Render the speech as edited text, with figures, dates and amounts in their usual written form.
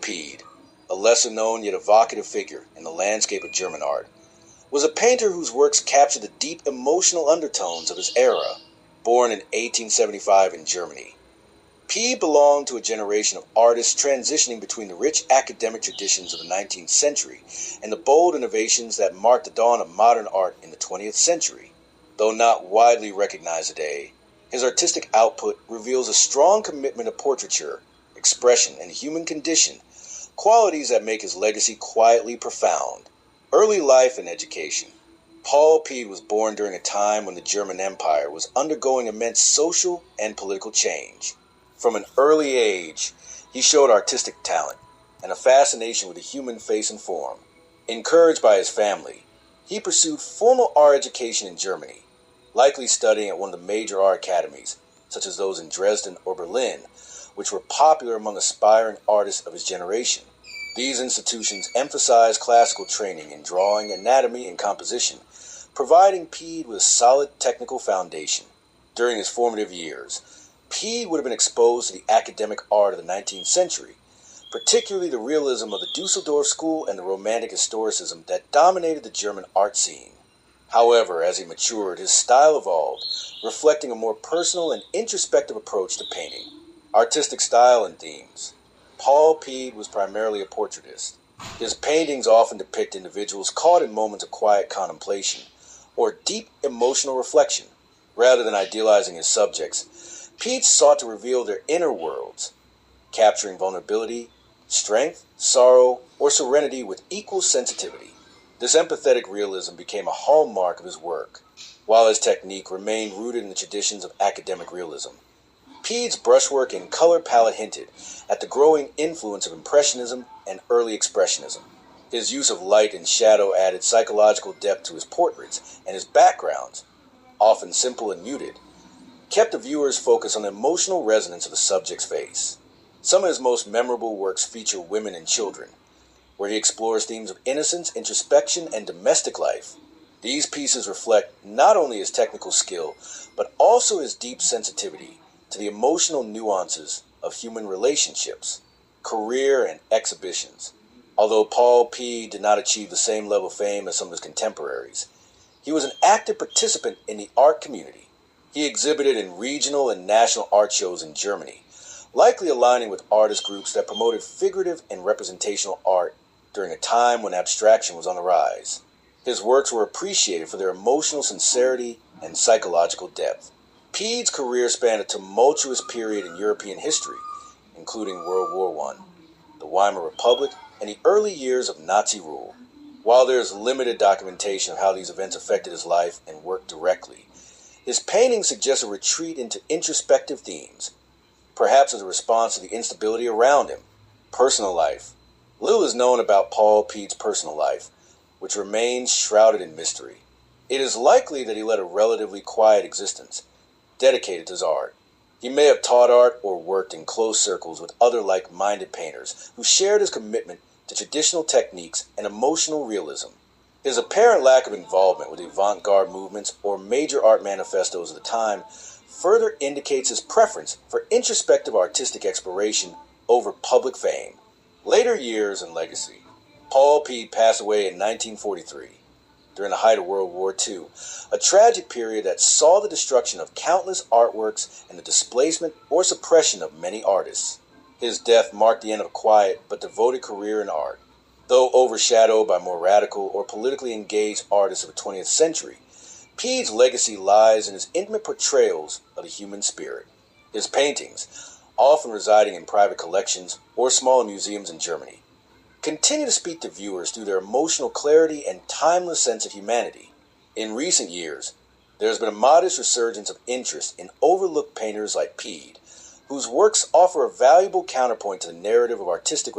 Paede, a lesser-known yet evocative figure in the landscape of German art, was a painter whose works captured the deep emotional undertones of his era. Born in 1875 in Germany, Paede belonged to a generation of artists transitioning between the rich academic traditions of the 19th century and the bold innovations that marked the dawn of modern art in the 20th century. Though not widely recognized today, his artistic output reveals a strong commitment to portraiture, expression, and human condition, qualities that make his legacy quietly profound. Early life and education. Paul Paede was born during a time when the German Empire was undergoing immense social and political change. From an early age, he showed artistic talent and a fascination with the human face and form. Encouraged by his family, he pursued formal art education in Germany, likely studying at one of the major art academies, such as those in Dresden or Berlin, which were popular among aspiring artists of his generation. These institutions emphasized classical training in drawing, anatomy, and composition, providing Paede with a solid technical foundation. During his formative years, Paede would have been exposed to the academic art of the 19th century, particularly the realism of the Dusseldorf school and the romantic historicism that dominated the German art scene. However, as he matured, his style evolved, reflecting a more personal and introspective approach to painting. Artistic style and themes. Paul Paede was primarily a portraitist. His paintings often depict individuals caught in moments of quiet contemplation or deep emotional reflection. Rather than idealizing his subjects, Paede sought to reveal their inner worlds, capturing vulnerability, strength, sorrow, or serenity with equal sensitivity. This empathetic realism became a hallmark of his work, while his technique remained rooted in the traditions of academic realism. Paede's brushwork and color palette hinted at the growing influence of Impressionism and early Expressionism. His use of light and shadow added psychological depth to his portraits, and his backgrounds, often simple and muted, kept the viewer's focus on the emotional resonance of the subject's face. Some of his most memorable works feature women and children, where he explores themes of innocence, introspection, and domestic life. These pieces reflect not only his technical skill, but also his deep sensitivity to the emotional nuances of human relationships, career, and exhibitions. Although Paul Paede did not achieve the same level of fame as some of his contemporaries, he was an active participant in the art community. He exhibited in regional and national art shows in Germany, likely aligning with artist groups that promoted figurative and representational art during a time when abstraction was on the rise. His works were appreciated for their emotional sincerity and psychological depth. Paede's career spanned a tumultuous period in European history, including World War I, the Weimar Republic, and the early years of Nazi rule. While there is limited documentation of how these events affected his life and work directly, his paintings suggest a retreat into introspective themes, perhaps as a response to the instability around him. Personal life. Little is known about Paul Paede's personal life, which remains shrouded in mystery. It is likely that he led a relatively quiet existence, dedicated to his art. He may have taught art or worked in close circles with other like-minded painters who shared his commitment to traditional techniques and emotional realism. His apparent lack of involvement with the avant-garde movements or major art manifestos of the time further indicates his preference for introspective artistic exploration over public fame. Later years and legacy. Paul Paede passed away in 1943, during the height of World War II, a tragic period that saw the destruction of countless artworks and the displacement or suppression of many artists. His death marked the end of a quiet but devoted career in art. Though overshadowed by more radical or politically engaged artists of the 20th century, Paede's legacy lies in his intimate portrayals of the human spirit. His paintings, often residing in private collections or smaller museums in Germany, continue to speak to viewers through their emotional clarity and timeless sense of humanity. In recent years, there has been a modest resurgence of interest in overlooked painters like Paede, whose works offer a valuable counterpoint to the narrative of artistic